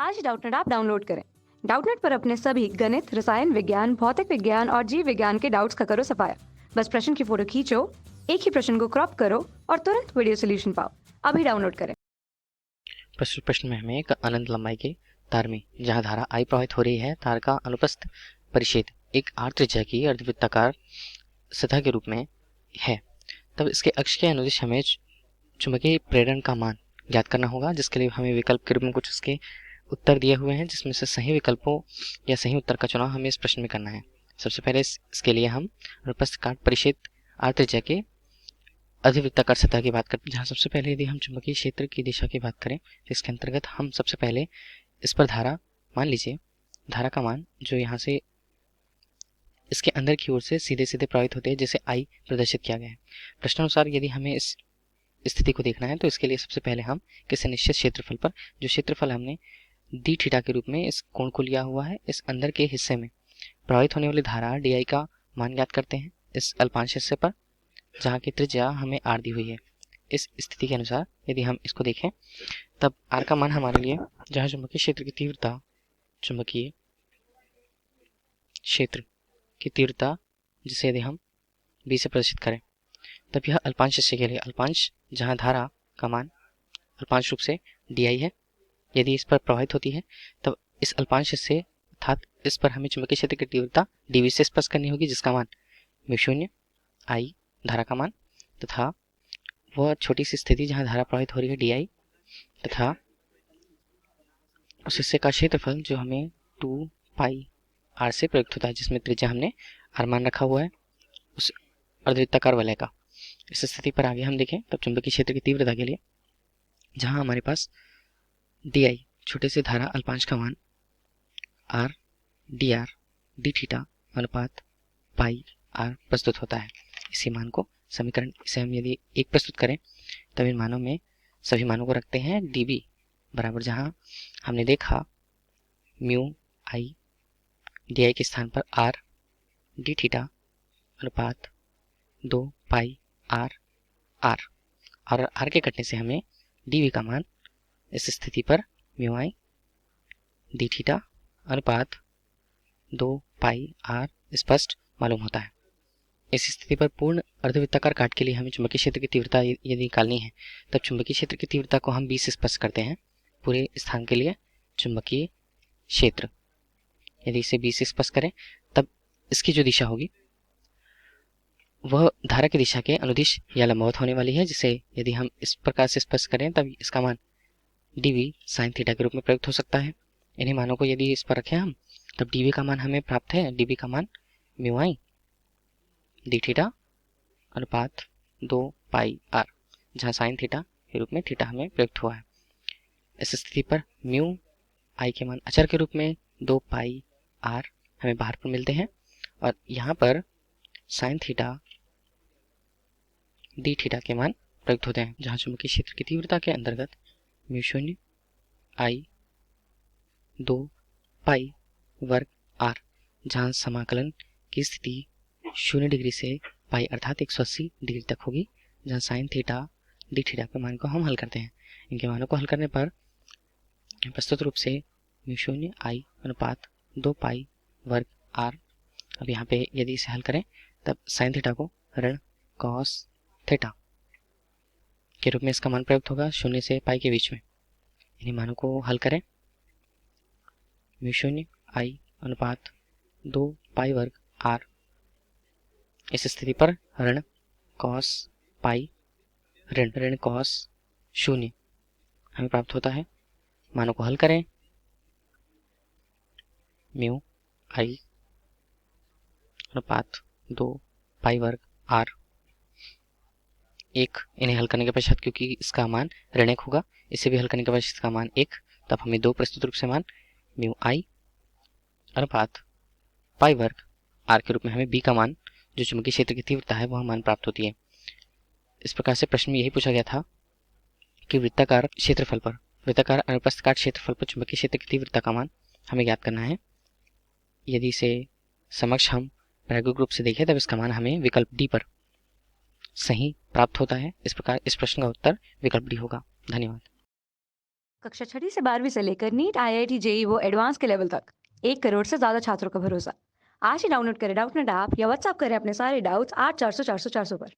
आज Doubtnut app download करें। Doubtnut पर अपने सभी गणित, रसायन विज्ञान, भौतिक विज्ञान और जीव विज्ञान के डाउट्स का करो सफाया। बस प्रश्न की फोटो खींचो, एक ही प्रश्न को क्रॉप करो और तुरंत वीडियो सोल्यूशन पाओ। अभी डाउनलोड करें। प्रश्न में हमें एक अनंत लंबाई के तार में जहां धारा I प्रवाहित हो रही है, तार का अनुप्रस्थ परिच्छेद एक r त्रिज्या की अर्धवृत्ताकार सतह के रूप में है। तब इसके अक्ष के अनुदिश हमें चुंबकीय प्रेरण का मान ज्ञात करना होगा, जिसके लिए हमें विकल्प के रूप में कुछ उसके उत्तर दिए हुए हैं, जिसमें से सही विकल्पों या सही उत्तर का चुनाव हमें इस प्रश्न में करना है। सबसे पहले इसके लिए हम अनुप्रस्थ काट परिच्छेद r त्रिज्या के अधिवृत्ताकार सतह की बात करते हैं। जहाँ सबसे पहले यदि हम चुंबकीय क्षेत्र की दिशा की बात करें तो इसके अंतर्गत हम सबसे पहले इस पर धारा, मान लीजिए धारा का मान जो यहाँ से इसके अंदर की ओर से सीधे सीधे प्रवाहित होते हैं, जैसे I प्रदर्शित किया गया है। प्रश्नानुसार यदि हमें इस स्थिति को देखना है तो इसके लिए सबसे पहले हम किसी निश्चित क्षेत्रफल पर, जो क्षेत्रफल हमने डी थीटा के रूप में इस कोण को लिया हुआ है, इस अंदर के हिस्से में प्रवाहित होने वाली धारा डी का मान ज्ञात करते हैं इस अल्पांश हिस्से पर, जहाँ की त्रिज्या हमें r दी हुई है। इस स्थिति के अनुसार यदि हम इसको देखें तब r का मान हमारे लिए, जहाँ चुंबकीय क्षेत्र की तीव्रता, चुंबकीय क्षेत्र की तीव्रता जिसे यदि हम b से प्रदर्शित करें, तब यह अल्पांश हिस्से के लिए अल्पांश, जहाँ धारा का मान अल्पांश रूप से di है, यदि इस पर प्रवाहित होती है तब इस अल्पांश हिस्से अर्थात इस पर हमें चुंबकीय क्षेत्र की तीव्रता dv से स्पर्श करनी होगी, जिसका मान μ0 I धारा का मान, तथा वह छोटी सी स्थिति जहां धारा प्रवाहित हो रही है di, तथा उस हिस्से का क्षेत्रफल जो हमें 2 पाई r से प्रयुक्त होता है, जिसमें त्रिज्या हमने r मान रखा हुआ है उस अर्धवृत्ताकार वलय का। इस स्थिति पर आगे हम देखें तब चुंबकीय क्षेत्र की तीव्रता के लिए जहां हमारे पास di छोटे से धारा अल्पांश का मान r dr d थीटा अनुपात पाई r प्रस्तुत होता है। इसी मान को समीकरण से हम यदि एक प्रस्तुत करें तब इन मानों में सभी मानों को रखते हैं dB बराबर, जहां हमने देखा म्यू आई di के स्थान पर r d थीटा अनुपात 2 पाई r r और r के कटने से हमें dV का मान इस स्थिति पर म्यू आई d थीटा अनुपात 2 पाई r स्पष्ट मालूम होता है। इस स्थिति पर पूर्ण अर्धवृत्ताकार काट के लिए हमें चुंबकीय क्षेत्र की तीव्रता यदि निकालनी है तब चुंबकीय क्षेत्र की तीव्रता को हम b से स्पर्श करते हैं। पूरे स्थान के लिए चुंबकीय क्षेत्र यदि इसे b से स्पर्श करें तब इसकी जो दिशा होगी वह धारा की दिशा के अनुदिश या लंबवत होने वाली है, जिसे यदि हम इस प्रकार से स्पर्श करें तब इसका मान dv sin थीटा के रूप में प्रयुक्त हो सकता है। इन्हीं मानों को यदि इस पर रखें हम तब dv का मान हमें प्राप्त है, dv का मान म्यू आई d थीटा अनुपात 2 पाई r, जहाँ साइन थीटा के रूप में थीटा हमें प्रयुक्त हुआ है। इस स्थिति पर म्यू आई के मान अचर के रूप में 2 पाई r हमें बाहर पर मिलते हैं, और यहाँ पर साइन थीटा d थीटा के मान प्रयुक्त होते हैं, जहाँ चुंबकीय क्षेत्र की तीव्रता के अंतर्गत μ0 I 2 पाई वर्ग r, जहाँ समाकलन की स्थिति 0 डिग्री से पाई अर्थात 180 डिग्री तक होगी, जहाँ साइन थीटा d थीटा के मान को हम हल करते हैं। इनके मानों को हल करने पर प्रस्तुत रूप से μ0 I अनुपात 2 पाई वर्ग r, अब यहाँ पे यदि इसे हल करें तब साइन थीटा को ऋण कॉस थीटा के रूप में इसका मान प्रयुक्त होगा 0 से पाई के बीच में। इन्हीं मानों को हल करें μ0 I अनुपात 2 पाई वर्ग r, इस स्थिति पर ऋण कॉस पाई ऋण कॉस 0 हमें प्राप्त होता है। मानों को हल करें म्यू आई अनुपात 2 पाई वर्ग r 1, इन्हें हल करने के पश्चात क्योंकि इसका मान ऋण 1 होगा, इसे भी हल करने के पश्चात इसका मान 1, तब हमें 2 प्रस्तुत रूप से मान म्यू आई अनुपात पाई वर्ग r के रूप में हमें b का मान जो चुंबकीय क्षेत्र की तीव्रता है वह मान प्राप्त होती है। इस प्रकार से प्रश्न में यही पूछा गया था कि वृत्ताकार क्षेत्रफल पर, वृत्ताकार अनुप्रस्थ काट क्षेत्रफल पर चुंबकीय क्षेत्र की तीव्रता का मान हमें ज्ञात करना है। यदि इसे समक्ष हम प्रायोगिक रूप से देखें तब इसका मान हमें विकल्प डी पर सही प्राप्त होता है। इस प्रकार इस प्रश्न का उत्तर विकल्प डी होगा। धन्यवाद। कक्षा 6वीं से 12वीं से लेकर नीट, आईआईटी, जेई वो एडवांस के लेवल तक 1 करोड़ से ज्यादा छात्रों का भरोसा। आज ही डाउनलोड करें डाउटनेट ऐप या व्हाट्सएप करें अपने सारे डाउट्स 8400 400 400 पर।